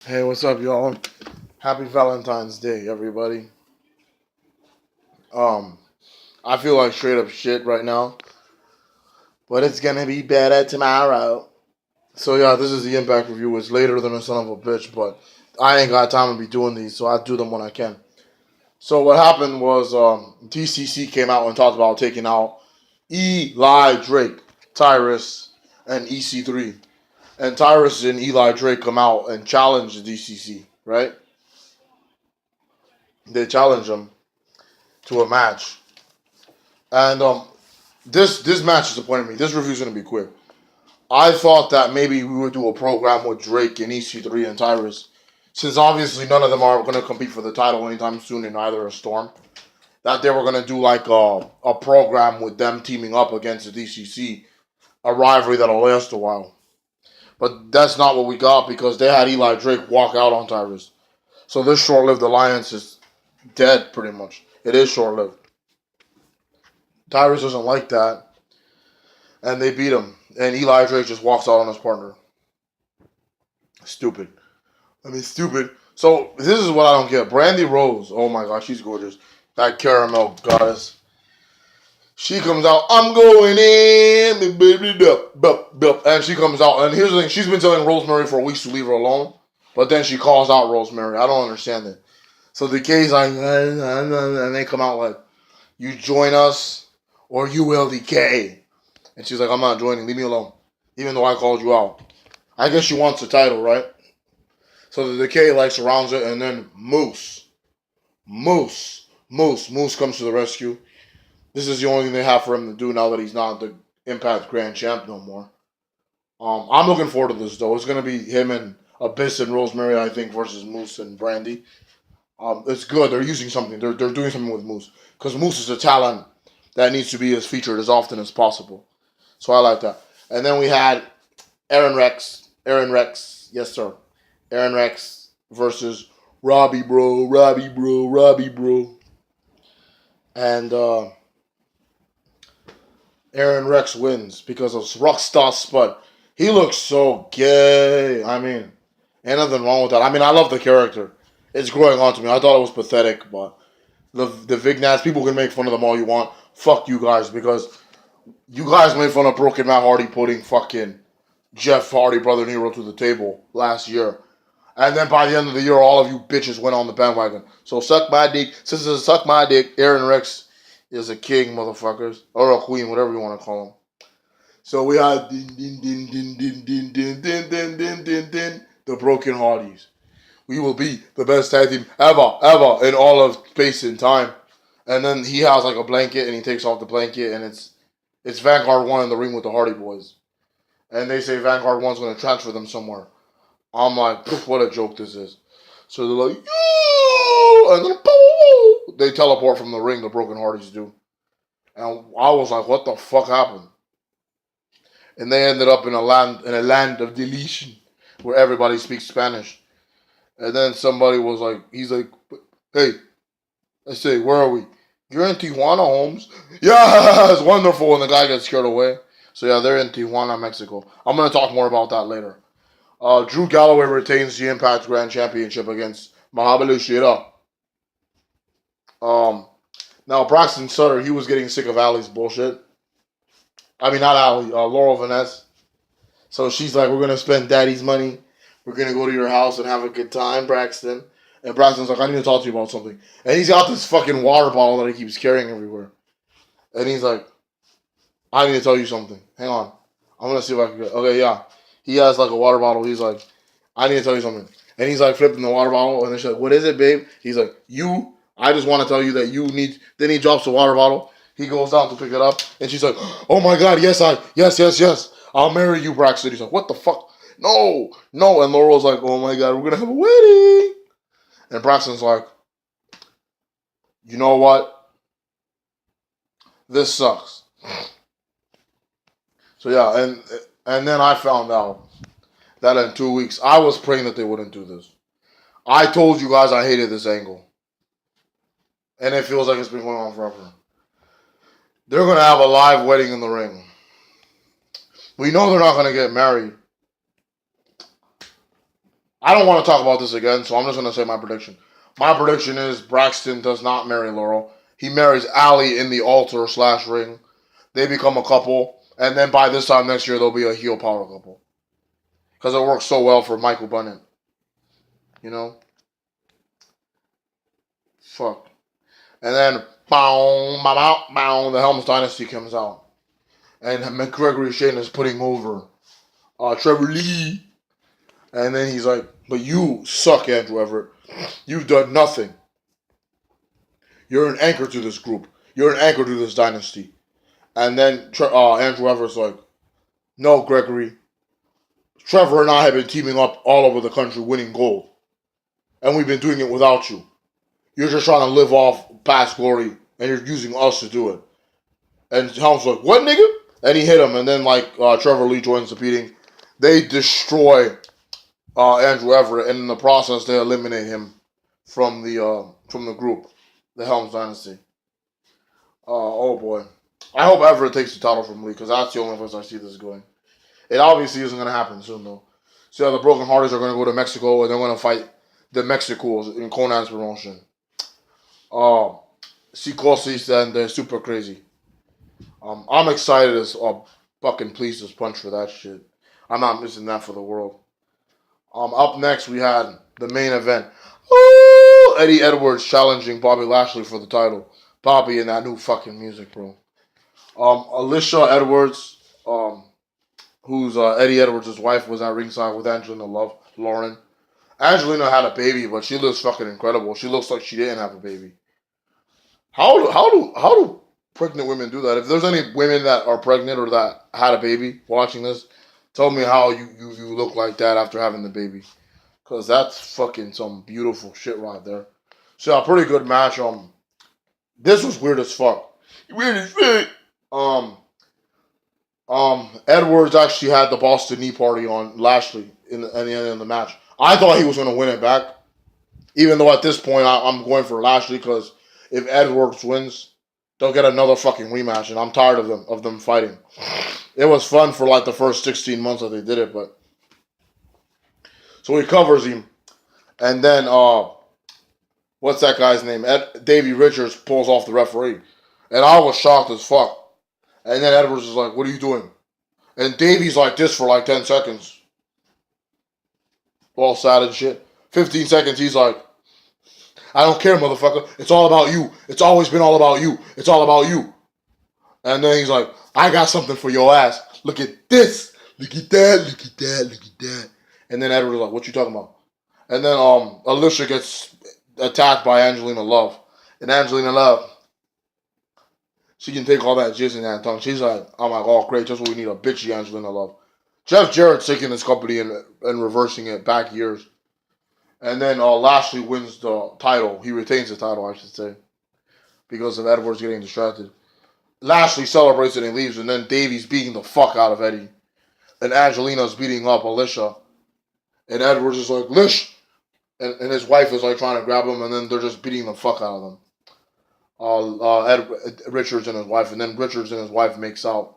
Hey, what's up, y'all? Happy Valentine's Day, everybody. Um, I feel like straight up shit right now, but it's gonna be better tomorrow. So yeah, this is the Impact review. It's later than a son of a bitch, but I ain't got time to be doing these, so I do them when I can. So what happened was TCC came out and talked about taking out Eli Drake, Tyrus, and EC3. And Tyrus and Eli Drake come out and challenge the DCC, right? They challenge them to a match. And this match disappointed me. This review's gonna be quick. I thought that maybe we would do a program with Drake and EC3 and Tyrus, since obviously none of them are gonna compete for the title anytime soon in either a Storm. That they were gonna do like a program with them teaming up against the DCC, a rivalry that'll last a while. But that's not what we got because they had Eli Drake walk out on Tyrus. So this short-lived alliance is dead pretty much. It is short-lived. Tyrus doesn't like that, and they beat him. And Eli Drake just walks out on his partner. Stupid. Stupid. So this is what I don't get. Brandy Rose. Oh my god, she's gorgeous. That caramel goddess. She comes out. I'm going in, baby. And she comes out. And here's the thing. She's been telling Rosemary for weeks to leave her alone. But then she calls out Rosemary. I don't understand it. So the K's like, and they come out like, you join us or you will decay. And she's like, I'm not joining. Leave me alone. Even though I called you out. I guess she wants the title, right? So the Decay like surrounds it, and then Moose comes to the rescue. This is the only thing they have for him to do now that he's not the Impact Grand Champ no more. I'm looking forward to this though. It's gonna be him and Abyss and Rosemary, I think, versus Moose and Brandy. It's good. They're using something. They're doing something with Moose because Moose is a talent that needs to be as featured as often as possible. So I like that. And then we had Aaron Rex, yes sir. Aaron Rex versus Robbie bro. And Aaron Rex wins because of Rockstar Spud. He looks so gay. Ain't nothing wrong with that. I love the character. It's growing on to me. I thought it was pathetic, but the Vignads, people can make fun of them all you want. Fuck you guys, because you guys made fun of Broken Matt Hardy putting fucking Jeff Hardy, Brother Nero, to the table last year. And then by the end of the year, all of you bitches went on the bandwagon. So suck my dick. Since it's suck my dick, Aaron Rex is a king, motherfuckers. Or a queen, whatever you want to call him. So we had the Broken Hardys. We will be the best tag team ever in all of space and time. And then he has like a blanket and he takes off the blanket and it's Vanguard 1 in the ring with the Hardy Boys. And they say Vanguard 1's going to transfer them somewhere. I'm like, what a joke this is. So they're like, yo! And then, they teleport from the ring, the Broken Hardys do. And I was like, what the fuck happened? And they ended up in a land of deletion where everybody speaks Spanish. And then somebody was like, he's like, hey, I say, where are we? You're in Tijuana, Holmes. Yeah, it's wonderful. And the guy gets scared away. So yeah, they're in Tijuana, Mexico. I'm gonna talk more about that later. Drew Galloway retains the Impact Grand Championship against Mahabali Shira. Now Braxton Sutter, he was getting sick of Allie's bullshit. Not Allie, Laurel Vaness. So she's like, we're gonna spend Daddy's money. We're gonna go to your house and have a good time, Braxton. And Braxton's like, I need to talk to you about something. And he's got this fucking water bottle that he keeps carrying everywhere. And he's like, I need to tell you something. Hang on. I'm gonna see if I can get. Okay, yeah. He has like a water bottle. He's like, I need to tell you something. And he's like flipping the water bottle, and then she's like, what is it, babe? He's like, I just want to tell you that you need. Then he drops the water bottle. He goes down to pick it up, and she's like, oh my god, yes. I'll marry you, Braxton. He's like, what the fuck? No. And Laurel's like, oh my god, we're gonna have a wedding. And Braxton's like, you know what? This sucks. So yeah, and then I found out that in 2 weeks, I was praying that they wouldn't do this. I told you guys I hated this angle. And it feels like it's been going on forever. They're going to have a live wedding in the ring. We know they're not going to get married. I don't want to talk about this again, so I'm just gonna say my prediction. My prediction is Braxton does not marry Laurel. He marries Allie in the altar / ring. They become a couple, and then by this time next year they'll be a heel power couple because it works so well for Michael Bennett. You know, fuck. And then bow, bow, bow, bow, the Helms Dynasty comes out, and McGregory Shane is putting over Trevor Lee, and then he's like, "But you suck, Andrew Everett. You've done nothing. You're an anchor to this group. You're an anchor to this dynasty." And then Andrew Everett's like, "No, Gregory. Trevor and I have been teaming up all over the country winning gold. And we've been doing it without you. You're just trying to live off past glory, and you're using us to do it." And Helm's like, "What, nigga?" And he hit him, and then Trevor Lee joins the beating. They destroy Andrew Everett, and in the process, they eliminate him from the group, the Helms Dynasty. Oh boy. I hope Everett takes the title from Lee, because that's the only place I see this going. It obviously isn't going to happen soon, though. So the Broken Hearters are going to go to Mexico, and they're going to fight the Mexicals in Conan's promotion. Psicosis, and they're super crazy. I'm excited as fucking pleased as punch for that shit. I'm not missing that for the world. Up next, we had the main event. Ooh, Eddie Edwards challenging Bobby Lashley for the title. Bobby and that new fucking music, bro. Alicia Edwards, who's Eddie Edwards' wife, was at ringside with Angelina Lauren. Angelina had a baby, but she looks fucking incredible. She looks like she didn't have a baby. How do pregnant women do that? If there's any women that are pregnant or that had a baby watching this, tell me how you look like that after having the baby. Because that's fucking some beautiful shit right there. So a pretty good match. This was weird as fuck. Weird as shit. Edwards actually had the Boston Knee Party on Lashley in the end of the match. I thought he was going to win it back. Even though at this point I'm going for Lashley, because if Edwards wins, they'll get another fucking rematch, and I'm tired of them fighting. It was fun for like the first 16 months that they did it, but so he covers him, and then what's that guy's name? Davey Richards pulls off the referee, and I was shocked as fuck. And then Edwards is like, "What are you doing?" And Davey's like this for like 10 seconds, all sad and shit. 15 seconds, he's like, "I don't care, motherfucker. It's all about you. It's always been all about you. It's all about you." And then he's like, "I got something for your ass. Look at this. Look at that. Look at that. Look at that." And then Edward was like, "What you talking about?" And then Alicia gets attacked by Angelina Love. And Angelina Love, she can take all that jizz in that tongue. She's like, I'm like, "Oh, great. Just what we need, a bitchy Angelina Love." Jeff Jarrett's taking this company and reversing it back years. And then Lashley wins the title. He retains the title, I should say, because of Edwards getting distracted. Lashley celebrates it and leaves, and then Davey's beating the fuck out of Eddie. And Angelina's beating up Alicia. And Edwards is like, "Lish!" And his wife is like trying to grab him, and then they're just beating the fuck out of them. Richards and his wife, and then Richards and his wife makes out.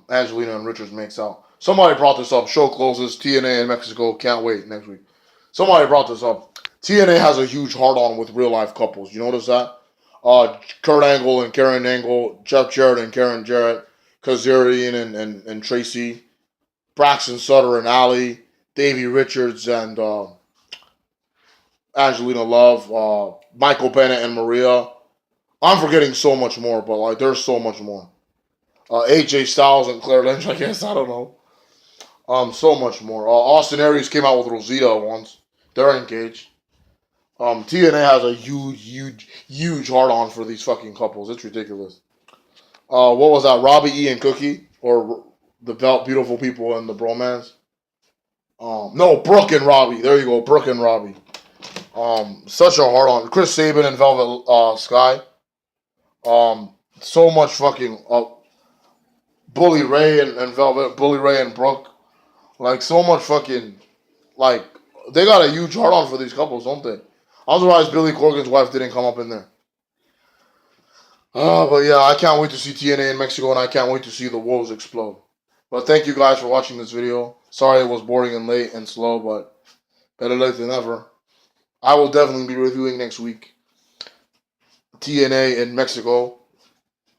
Angelina and Richards makes out. Somebody brought this up. Show closes. TNA in Mexico. Can't wait next week. Somebody brought this up. TNA has a huge hard-on with real-life couples. You notice that? Kurt Angle and Karen Angle, Jeff Jarrett and Karen Jarrett, Kazarian and Tracy, Braxton Sutter and Allie, Davey Richards and Angelina Love, Michael Bennett and Maria. I'm forgetting so much more, but like there's so much more. AJ Styles and Claire Lynch, I guess. I don't know. So much more. Austin Aries came out with Rosita once. They're engaged. TNA has a huge hard-on for these fucking couples. It's ridiculous. What was that? Robbie E and Cookie? Or the Beautiful People and the Bromance? No, Brooke and Robbie. There you go, Brooke and Robbie. Such a hard-on. Chris Sabin and Velvet Sky. So much fucking... Bully Ray and Velvet, Bully Ray and Brooke. Like, so much fucking... Like, they got a huge hard-on for these couples, don't they? I'm surprised Billy Corgan's wife didn't come up in there. But yeah, I can't wait to see TNA in Mexico, and I can't wait to see the Wolves explode. But thank you guys for watching this video. Sorry it was boring and late and slow, but Better late than never. I will definitely be reviewing next week. TNA in Mexico.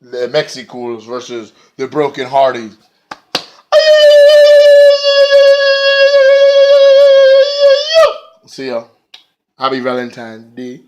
The Mexicools versus the Broken Hardys. See ya. Happy Valentine's Day.